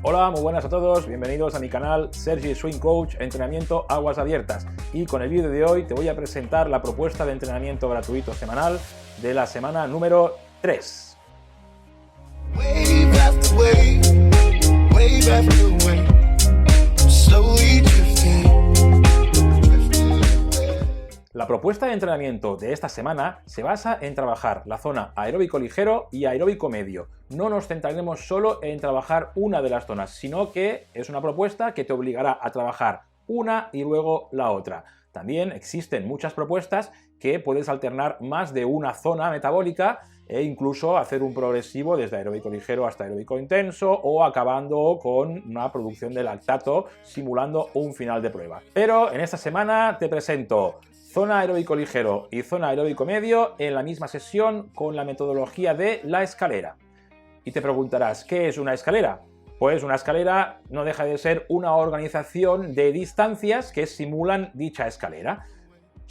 Hola, muy buenas a todos, bienvenidos a mi canal Sergi Swing Coach Entrenamiento Aguas Abiertas, y con el vídeo de hoy te voy a presentar la propuesta de entrenamiento gratuito semanal de la semana número 3. La propuesta de entrenamiento de esta semana se basa en trabajar la zona aeróbico ligero y aeróbico medio. No nos centraremos solo en trabajar una de las zonas, sino que es una propuesta que te obligará a trabajar una y luego la otra. También existen muchas propuestas que puedes alternar más de una zona metabólica e incluso hacer un progresivo desde aeróbico ligero hasta aeróbico intenso o acabando con una producción de lactato simulando un final de prueba. Pero en esta semana te presento zona aeróbico ligero y zona aeróbico medio en la misma sesión con la metodología de la escalera. Y te preguntarás, ¿qué es una escalera? Pues una escalera no deja de ser una organización de distancias que simulan dicha escalera.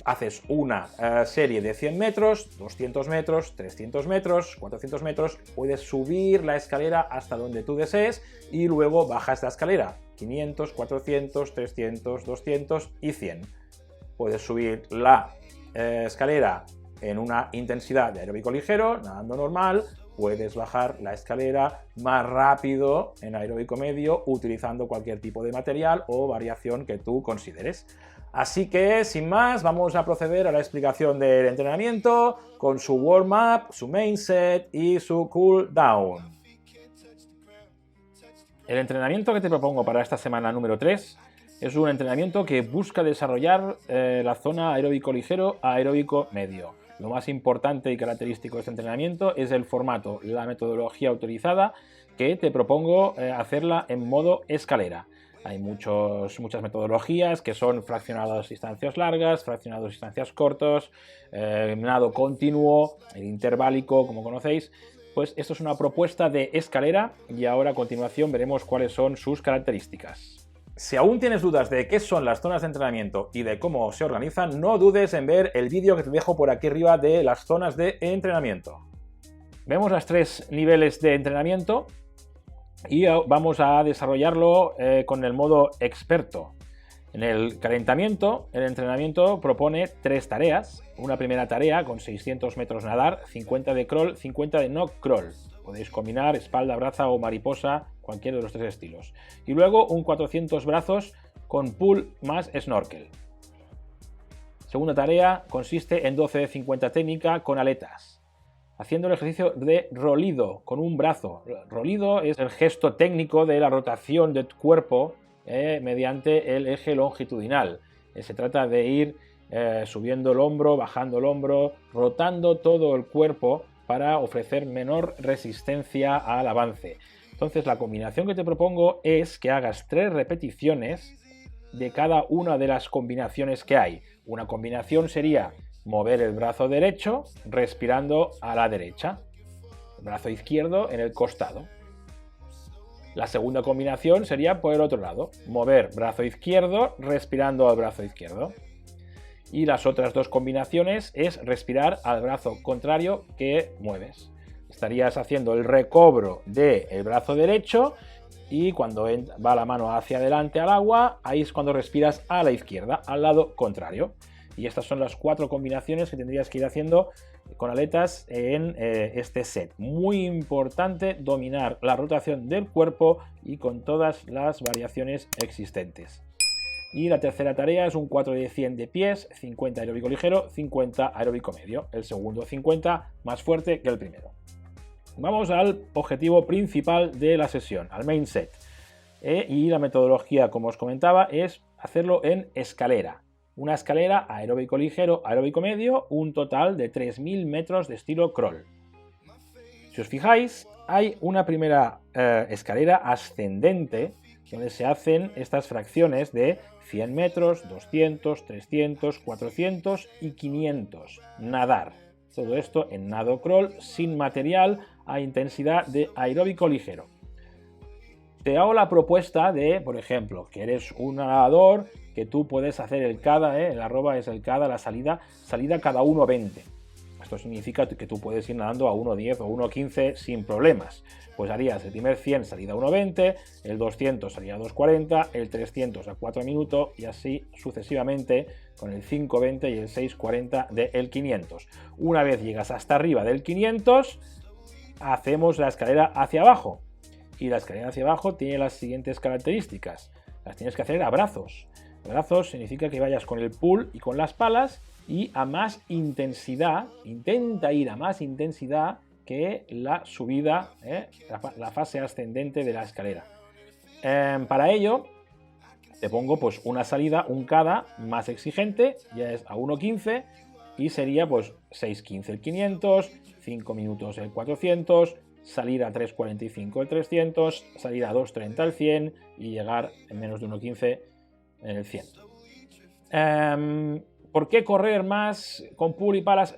Haces una serie de 100 metros, 200 metros, 300 metros, 400 metros, puedes subir la escalera hasta donde tú desees y luego bajas la escalera, 500, 400, 300, 200 y 100. Puedes subir la escalera en una intensidad de aeróbico ligero, nadando normal. Puedes bajar la escalera más rápido en aeróbico medio utilizando cualquier tipo de material o variación que tú consideres. Así que, sin más, vamos a proceder a la explicación del entrenamiento con su warm-up, su main set y su cool down. El entrenamiento que te propongo para esta semana número 3 es un entrenamiento que busca desarrollar la zona aeróbico ligero a aeróbico medio. Lo más importante y característico de este entrenamiento es el formato, la metodología autorizada, que te propongo hacerla en modo escalera. Hay muchas metodologías que son fraccionados distancias largas, fraccionados distancias cortos, nado continuo, el interválico, como conocéis. Pues esto es una propuesta de escalera y ahora a continuación veremos cuáles son sus características. Si aún tienes dudas de qué son las zonas de entrenamiento y de cómo se organizan, no dudes en ver el vídeo que te dejo por aquí arriba de las zonas de entrenamiento. Vemos los 3 niveles de entrenamiento y vamos a desarrollarlo con el modo experto. En el calentamiento, el entrenamiento propone 3 tareas. Una primera tarea con 600 metros nadar, 50 de crawl, 50 de no crawl. Podéis combinar espalda, braza o mariposa, cualquiera de los 3 estilos. Y luego un 400 brazos con pull más snorkel. Segunda tarea consiste en 12 de 50 técnica con aletas, haciendo el ejercicio de rolido con un brazo. Rolido es el gesto técnico de la rotación del cuerpo mediante el eje longitudinal. Se trata de ir subiendo el hombro, bajando el hombro, rotando todo el cuerpo para ofrecer menor resistencia al avance. Entonces la combinación que te propongo es que hagas 3 repeticiones de cada una de las combinaciones que hay. Una combinación sería mover el brazo derecho respirando a la derecha, el brazo izquierdo en el costado. La segunda combinación sería por el otro lado, mover brazo izquierdo respirando al brazo izquierdo. Y las otras 2 combinaciones es respirar al brazo contrario que mueves. Estarías haciendo el recobro del brazo derecho y cuando va la mano hacia adelante al agua, ahí es cuando respiras a la izquierda, al lado contrario. Y estas son las 4 combinaciones que tendrías que ir haciendo con aletas en este set. Muy importante dominar la rotación del cuerpo y con todas las variaciones existentes. Y la tercera tarea es un 4 de 100 de pies, 50 aeróbico ligero, 50 aeróbico medio. El segundo 50 más fuerte que el primero. Vamos al objetivo principal de la sesión, al main set. Y la metodología, como os comentaba, es hacerlo en escalera. Una escalera aeróbico ligero, aeróbico medio, un total de 3000 metros de estilo crawl. Si os fijáis, hay una primera escalera ascendente donde se hacen estas fracciones de 100 metros, 200, 300, 400 y 500. Nadar. Todo esto en nado crawl sin material a intensidad de aeróbico ligero. Te hago la propuesta de, por ejemplo, que eres un nadador, que tú puedes hacer el cada, el arroba es el cada, la salida cada 1.20. Esto significa que tú puedes ir nadando a 1.10 o 1.15 sin problemas. Pues harías el primer 100 salida a 1.20, el 200 salida a 2.40, el 300 a 4 minutos y así sucesivamente con el 5.20 y el 6.40 del 500. Una vez llegas hasta arriba del 500, hacemos la escalera hacia abajo. Y la escalera hacia abajo tiene las siguientes características. Las tienes que hacer a brazos. Brazos significa que vayas con el pull y con las palas y a más intensidad, intenta ir a más intensidad que la subida, la fase ascendente de la escalera. Para ello, te pongo pues una salida, un cada más exigente, ya es a 1.15 y sería pues 6.15 el 500, 5 minutos el 400, salir a 3.45 el 300, salir a 2.30 el 100 y llegar en menos de 1.15 en el 100. ¿Por qué correr más con pull y palas?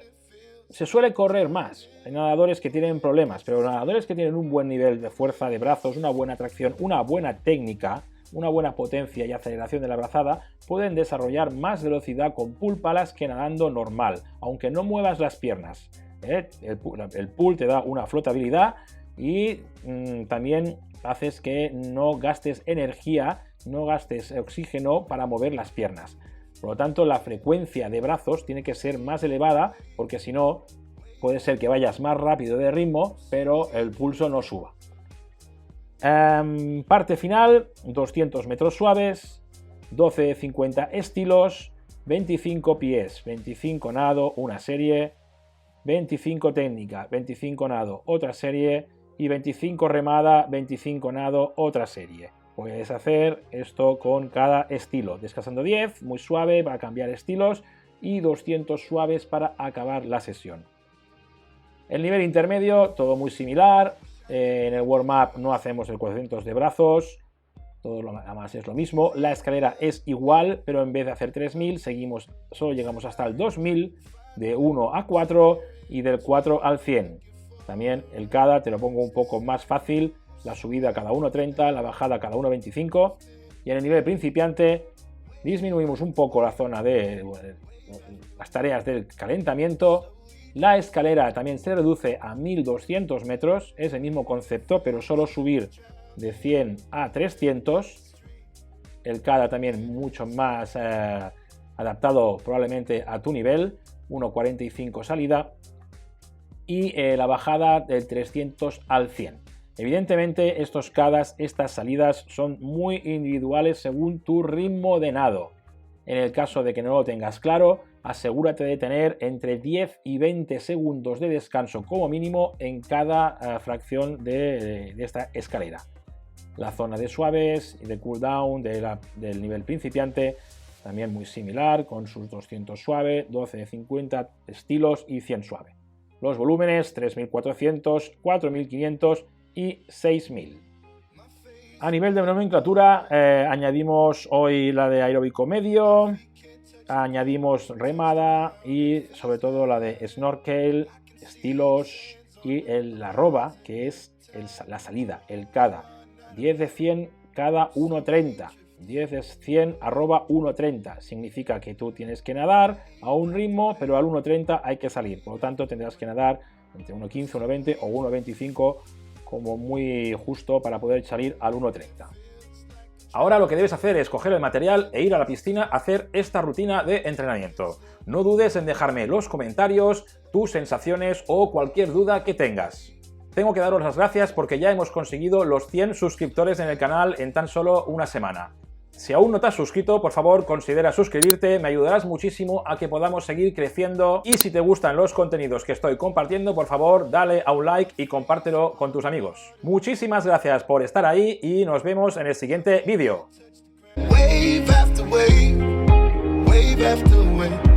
Se suele correr más. Hay nadadores que tienen problemas, pero nadadores que tienen un buen nivel de fuerza de brazos, una buena tracción, una buena técnica, una buena potencia y aceleración de la brazada, pueden desarrollar más velocidad con pull palas que nadando normal, aunque no muevas las piernas. El pull te da una flotabilidad y también haces que no gastes energía, no gastes oxígeno para mover las piernas. Por lo tanto, la frecuencia de brazos tiene que ser más elevada porque si no, puede ser que vayas más rápido de ritmo, pero el pulso no suba. Parte final, 200 metros suaves, 12 de 50 estilos, 25 pies, 25 nado, una serie, 25 técnica, 25 nado, otra serie y 25 remada, 25 nado, otra serie. Puedes hacer esto con cada estilo, descansando 10, muy suave para cambiar estilos y 200 suaves para acabar la sesión. El nivel intermedio, todo muy similar. En el warm-up no hacemos el 400 de brazos, todo lo demás es lo mismo. La escalera es igual, pero en vez de hacer 3000, solo llegamos hasta el 2000, de 1 a 4 y del 4 al 100. También el cada te lo pongo un poco más fácil. La subida cada 1.30, la bajada cada 1.25 y en el nivel principiante disminuimos un poco la zona de las tareas del calentamiento. La escalera también se reduce a 1200 metros, es el mismo concepto, pero solo subir de 100 a 300. El cada también mucho más adaptado probablemente a tu nivel, 1.45 salida y la bajada del 300 al 100. Evidentemente estos cadas, estas salidas son muy individuales según tu ritmo de nado. En el caso de que no lo tengas claro, asegúrate de tener entre 10 y 20 segundos de descanso como mínimo en cada fracción de esta escalera. La zona de suaves y de cooldown del nivel principiante también muy similar, con sus 200 suave, 12 de 50 estilos y 100 suave. Los volúmenes 3400, 4500 y 6000. A nivel de nomenclatura, añadimos hoy la de aeróbico medio, añadimos remada y sobre todo la de snorkel, estilos y la arroba, que es la salida, el cada. 10 de 100, cada 1.30. 10 de 100, arroba 1.30. Significa que tú tienes que nadar a un ritmo, pero al 1.30 hay que salir. Por lo tanto, tendrás que nadar entre 1.15, 1.20 o 1.25 como muy justo para poder salir al 1.30. Ahora lo que debes hacer es coger el material e ir a la piscina a hacer esta rutina de entrenamiento. No dudes en dejarme en los comentarios tus sensaciones o cualquier duda que tengas. Tengo que daros las gracias porque ya hemos conseguido los 100 suscriptores en el canal en tan solo una semana. Si aún no te has suscrito, por favor considera suscribirte, me ayudarás muchísimo a que podamos seguir creciendo y si te gustan los contenidos que estoy compartiendo, por favor dale a un like y compártelo con tus amigos. Muchísimas gracias por estar ahí y nos vemos en el siguiente vídeo. Wave after wave, wave after wave.